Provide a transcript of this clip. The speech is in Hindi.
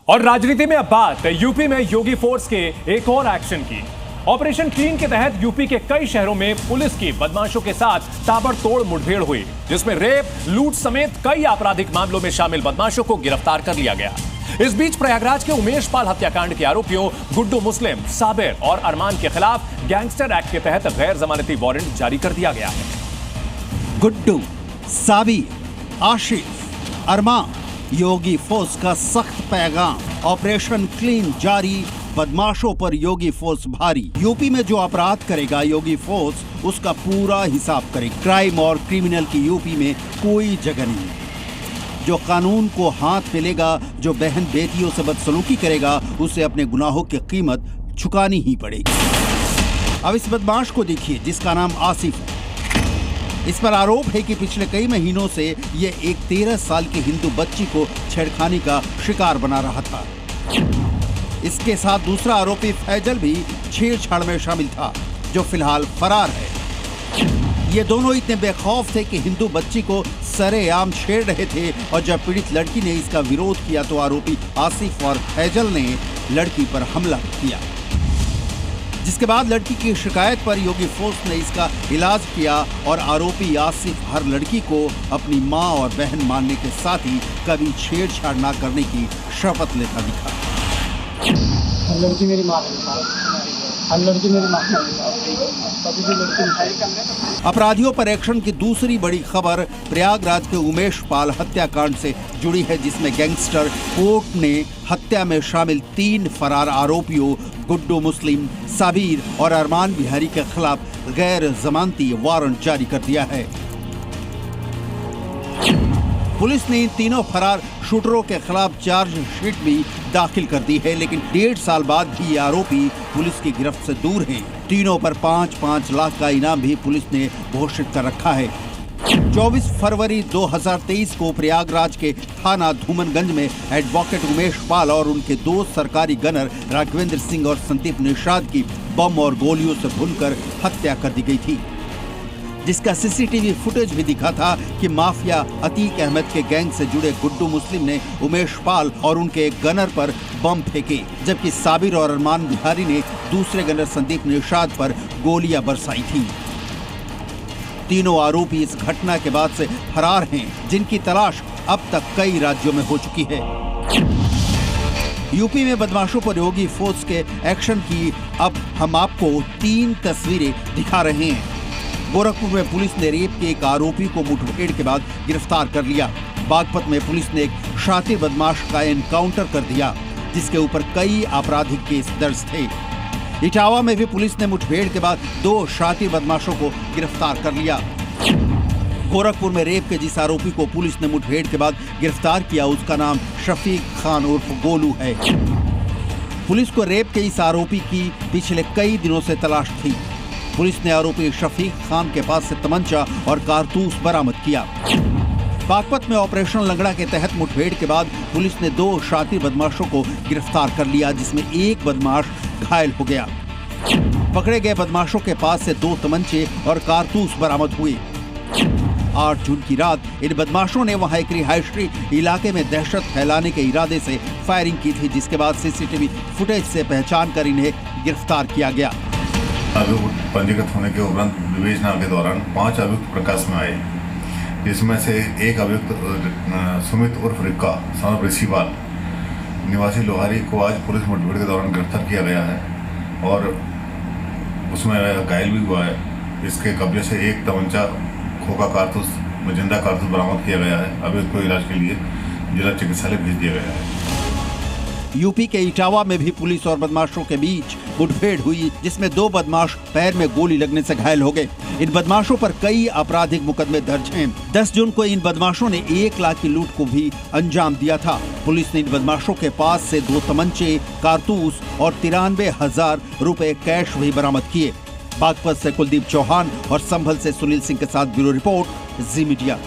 और राजनीति में अब बात यूपी में योगी फोर्स के एक और एक्शन की। ऑपरेशन क्लीन के तहत यूपी के कई शहरों में पुलिस की बदमाशों के साथ ताबड़तोड़ मुठभेड़ हुई, जिसमें रेप, लूट समेत कई आपराधिक मामलों में शामिल बदमाशों को गिरफ्तार कर लिया गया। इस बीच प्रयागराज के उमेश पाल हत्याकांड के आरोपियों गुड्डू मुस्लिम, साबिर और अरमान के खिलाफ गैंगस्टर एक्ट के तहत गैर जमानती वारंट जारी कर दिया गया है। गुड्डू, साबिर, आशिफ, अरमान, योगी फोर्स का सख्त पैगाम। ऑपरेशन क्लीन जारी, बदमाशों पर योगी फोर्स भारी। यूपी में जो अपराध करेगा योगी फोर्स उसका पूरा हिसाब करे। क्राइम और क्रिमिनल की यूपी में कोई जगह नहीं। जो कानून को हाथ में लेगा, जो बहन बेटियों से बदसलूकी करेगा, उसे अपने गुनाहों की कीमत चुकानी ही पड़ेगी। अब इस बदमाश को देखिए जिसका नाम आसिफ है। इस पर आरोप है कि पिछले कई महीनों से ये एक 13 साल की हिंदू बच्ची को छेड़खानी का शिकार बना रहा था। इसके साथ दूसरा आरोपी फैजल भी छेड़छाड़ में शामिल था, जो फिलहाल फरार है। ये दोनों इतने बेखौफ थे कि हिंदू बच्ची को सरेआम छेड़ रहे थे, और जब पीड़ित लड़की ने इसका विरोध किया तो आरोपी आसिफ और फैजल ने लड़की पर हमला किया, जिसके बाद लड़की की शिकायत पर योगी फोर्स ने इसका इलाज किया और आरोपी आसिफ हर लड़की को अपनी मां और बहन मानने के साथ ही कभी छेड़छाड़ न करने की शपथ लेता दिखा। लड़की मेरी मां है, लड़की मेरी मां है। अपराधियों पर एक्शन की दूसरी बड़ी खबर प्रयागराज के उमेश पाल हत्याकांड से जुड़ी है, जिसमें गैंगस्टर कोर्ट ने हत्या में शामिल 3 फरार आरोपियों गुड्डू मुस्लिम, साबिर और अरमान बिहारी के खिलाफ गैर जमानती वारंट जारी कर दिया है। पुलिस ने इन तीनों फरार शूटरों के खिलाफ चार्जशीट भी दाखिल कर दी है, लेकिन 1.5 साल बाद भी ये आरोपी पुलिस की गिरफ्त से दूर हैं। तीनों पर 5-5 लाख का इनाम भी पुलिस ने घोषित कर रखा है। 24 फरवरी 2023 को प्रयागराज के थाना धूमनगंज में एडवोकेट उमेश पाल और उनके 2 सरकारी गनर राघवेंद्र सिंह और संदीप निषाद की बम और गोलियों से भूनकर हत्या कर दी गई थी, जिसका सीसीटीवी फुटेज भी दिखा था कि माफिया अतीक अहमद के गैंग से जुड़े गुड्डू मुस्लिम ने उमेश पाल और उनके एक गनर पर बम फेंके, जबकि साबिर और अरमान बिहारी ने दूसरे गनर संदीप निषाद पर गोलियां बरसाई थी। तीनों आरोपी इस घटना के बाद से फरार हैं, जिनकी तलाश अब तक कई राज्यों में हो चुकी है। यूपी में बदमाशों पर योगी फोर्स के एक्शन की अब हम आपको 3 तस्वीरें दिखा रहे हैं। गोरखपुर में पुलिस ने रेप के एक आरोपी को मुठभेड़ के बाद गिरफ्तार कर लिया। बागपत में पुलिस ने एक शातिर बदमाश का एनकाउंटर कर दिया, जिसके ऊपर कई आपराधिक केस दर्ज थे। इटावा में भी पुलिस ने मुठभेड़ के बाद 2 शातिर बदमाशों को गिरफ्तार कर लिया। गोरखपुर में रेप के जिस आरोपी को पुलिस ने मुठभेड़ के बाद गिरफ्तार किया, उसका नाम शफीक खान उर्फ गोलू है। पुलिस को रेप के इस आरोपी की पिछले कई दिनों से तलाश थी। पुलिस ने आरोपी शफीक खान के पास से तमंचा और कारतूस बरामद किया। बागपत में ऑपरेशन लंगड़ा के तहत मुठभेड़ के बाद पुलिस ने 2 शातिर बदमाशों को गिरफ्तार कर लिया, जिसमें एक बदमाश घायल हो गया। पकड़े गए बदमाशों के पास से 2 तमंचे और कारतूस बरामद हुए। 8 जून की रात इन बदमाशों ने वहां एक रिहायशी इलाके में दहशत फैलाने के इरादे से फायरिंग की थी, जिसके बाद सीसीटीवी फुटेज से पहचान कर इन्हें गिरफ्तार किया गया। अभियुक्त पंजीकृत होने के उपरांत विवेचना के दौरान 5 अभियुक्त प्रकाश में आए, जिसमें से एक अभियुक्त सुमित उर्फ रिक्का सन ऑफ ऋषिपाल निवासी लोहारी को आज पुलिस मुठभेड़ के दौरान गिरफ्तार किया गया है और उसमें घायल भी हुआ है। इसके कब्जे से एक तमंचा, खोखा कारतूस, जिंदा कारतूस बरामद किया गया है। अभियुक्त को इलाज के लिए जिला चिकित्सालय भेज दिया गया है। यूपी के इटावा में भी पुलिस और बदमाशों के बीच मुठभेड़ हुई, जिसमें 2 बदमाश पैर में गोली लगने से घायल हो गए। इन बदमाशों पर कई आपराधिक मुकदमे दर्ज हैं। 10 जून को इन बदमाशों ने 1 लाख की लूट को भी अंजाम दिया था। पुलिस ने इन बदमाशों के पास से 2 तमंचे, कारतूस और 93,000 रुपए कैश भी बरामद किए। बागपत से कुलदीप चौहान और संभल से सुनील सिंह के साथ ब्यूरो रिपोर्ट, जी मीडिया।